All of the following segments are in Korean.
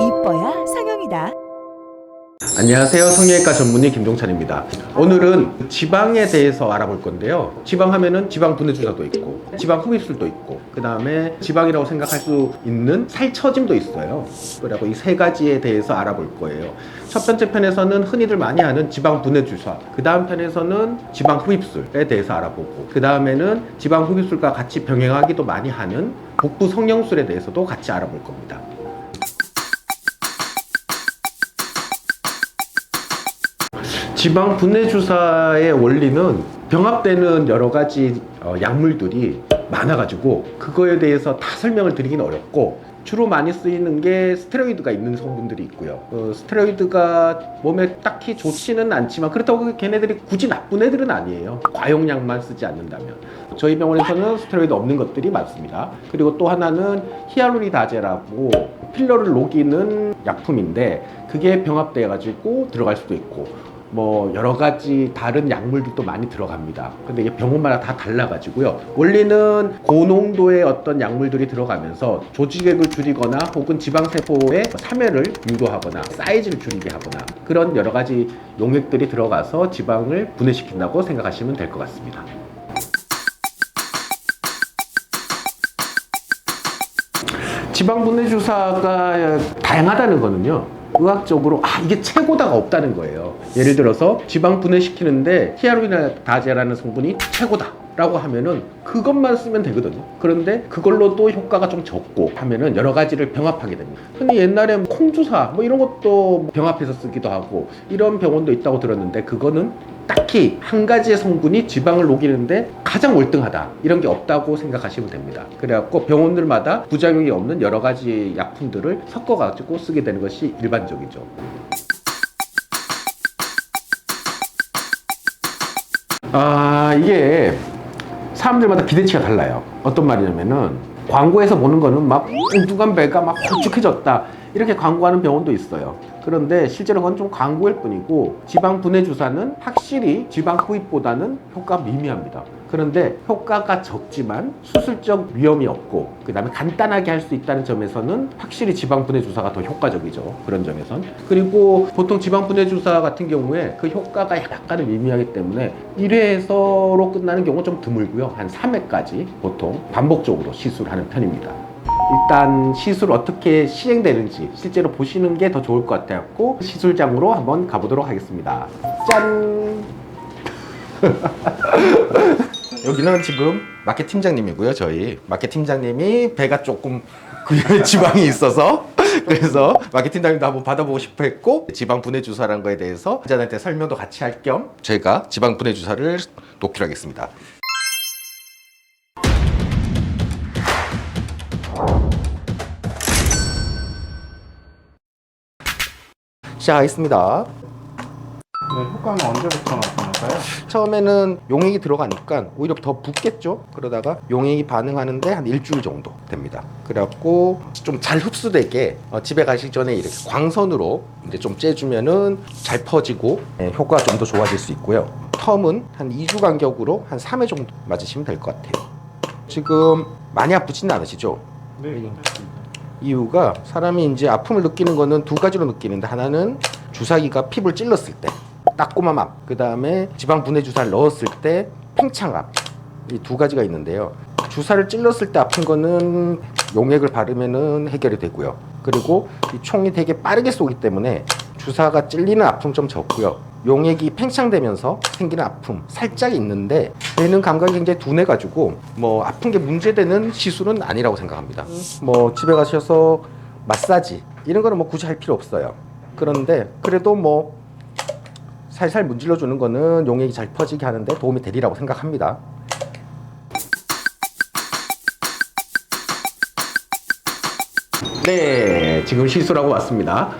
이뻐야 상영이다. 안녕하세요. 성형외과 전문의 김종찬입니다. 오늘은 지방에 대해서 알아볼 건데요. 지방 하면은 지방 분해 주사도 있고 지방 흡입술도 있고 그 다음에 지방이라고 생각할 수 있는 살처짐도 있어요. 그리고 이 세 가지에 대해서 알아볼 거예요. 첫 번째 편에서는 흔히들 많이 하는 지방 분해 주사, 그 다음 편에서는 지방 흡입술에 대해서 알아보고 그 다음에는 지방 흡입술과 같이 병행하기도 많이 하는 복부 성형술에 대해서도 같이 알아볼 겁니다. 지방 분해 주사의 원리는 병합되는 여러 가지 약물들이 많아가지고 그거에 대해서 다 설명을 드리긴 어렵고 주로 많이 쓰이는 게 스테로이드가 있는 성분들이 있고요. 스테로이드가 몸에 딱히 좋지는 않지만 그렇다고 걔네들이 굳이 나쁜 애들은 아니에요. 과용량만 쓰지 않는다면. 저희 병원에서는 스테로이드 없는 것들이 많습니다. 그리고 또 하나는 히알루리다제라고 필러를 녹이는 약품인데 그게 병합돼 가지고 들어갈 수도 있고 뭐 여러 가지 다른 약물들도 많이 들어갑니다. 근데 이게 병원마다 다 달라가지고요. 원리는 고농도의 어떤 약물들이 들어가면서 조직액을 줄이거나 혹은 지방세포의 참여를 유도하거나 사이즈를 줄이게 하거나 그런 여러 가지 용액들이 들어가서 지방을 분해시킨다고 생각하시면 될 것 같습니다. 지방 분해 주사가 다양하다는 거는요. 의학적으로 이게 최고다가 없다는 거예요. 예를 들어서 지방 분해시키는데 히알루로니다제라는 성분이 최고다 라고 하면은 그것만 쓰면 되거든요. 그런데 그걸로도 효과가 좀 적고 하면은 여러 가지를 병합하게 됩니다. 흔히 옛날에 콩주사 뭐 이런 것도 병합해서 쓰기도 하고 이런 병원도 있다고 들었는데 그거는 딱히 한 가지의 성분이 지방을 녹이는데 가장 월등하다 이런 게 없다고 생각하시면 됩니다. 그래갖고 병원들마다 부작용이 없는 여러 가지 약품들을 섞어가지고 쓰게 되는 것이 일반적이죠. 이게 사람들마다 기대치가 달라요. 어떤 말이냐면은 광고에서 보는 거는 막 뚱뚱한 배가 막 홀쭉해졌다 이렇게 광고하는 병원도 있어요. 그런데 실제로 그건 좀 광고일 뿐이고 지방 분해 주사는 확실히 지방 흡입보다는 효과가 미미합니다. 그런데 효과가 적지만 수술적 위험이 없고 그 다음에 간단하게 할 수 있다는 점에서는 확실히 지방 분해 주사가 더 효과적이죠. 그런 점에선. 그리고 보통 지방 분해 주사 같은 경우에 그 효과가 약간은 미미하기 때문에 1회에서로 끝나는 경우는 좀 드물고요. 한 3회까지 보통 반복적으로 시술하는 편입니다. 일단 시술 어떻게 시행되는지 실제로 보시는 게 더 좋을 것 같아요. 시술장으로 한번 가보도록 하겠습니다. 짠! 여기는 지금 마켓 팀장님이고요. 저희 마켓 팀장님이 배가 조금 지방이 있어서 그래서 마켓 팀장님도 한번 받아보고 싶어 했고 지방 분해 주사라는 거에 대해서 환자한테 설명도 같이 할 겸 저희가 지방 분해 주사를 놓기로 하겠습니다. 시작하겠습니다. 네, 효과는 언제부터 나타날까요? 처음에는 용액이 들어가니까 오히려 더 붓겠죠. 그러다가 용액이 반응하는데 한 일주일 정도 됩니다. 그래갖고 좀 잘 흡수되게 집에 가시기 전에 이렇게 광선으로 이제 좀 째주면은 잘 퍼지고 효과가 좀 더 좋아질 수 있고요. 텀은 한 2주 간격으로 한 3회 정도 맞으시면 될 것 같아요. 지금 많이 아프지는 않으시죠? 네, 이유가 사람이 이제 아픔을 느끼는 거는 두 가지로 느끼는데 하나는 주사기가 피부를 찔렀을 때 따끔함 앞, 그 다음에 지방 분해 주사를 넣었을 때 팽창함, 이 두 가지가 있는데요. 주사를 찔렀을 때 아픈 거는 용액을 바르면은 해결이 되고요. 그리고 이 총이 되게 빠르게 쏘기 때문에 주사가 찔리는 아픔 좀 적고요. 용액이 팽창되면서 생기는 아픔 살짝 있는데 얘는 감각이 굉장히 둔해가지고 뭐 아픈 게 문제되는 시술은 아니라고 생각합니다. 뭐 집에 가셔서 마사지 이런 거는 뭐 굳이 할 필요 없어요. 그런데 그래도 뭐 살살 문질러 주는 거는 용액이 잘 퍼지게 하는데 도움이 되리라고 생각합니다. 네, 지금 시술하고 왔습니다.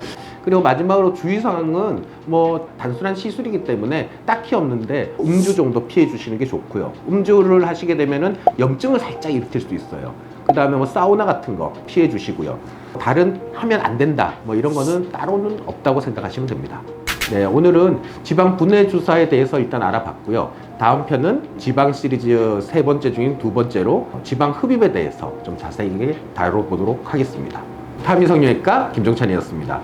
그리고 마지막으로 주의사항은 뭐 단순한 시술이기 때문에 딱히 없는데 음주 정도 피해 주시는 게 좋고요. 음주를 하시게 되면은 염증을 살짝 일으킬 수 있어요. 그 다음에 뭐 사우나 같은 거 피해 주시고요. 다른 하면 안 된다 뭐 이런 거는 따로는 없다고 생각하시면 됩니다. 네, 오늘은 지방 분해 주사에 대해서 일단 알아봤고요. 다음 편은 지방 시리즈 세 번째 중인 두 번째로 지방 흡입에 대해서 좀 자세히 다뤄보도록 하겠습니다. 타미성형외과 김종찬이었습니다.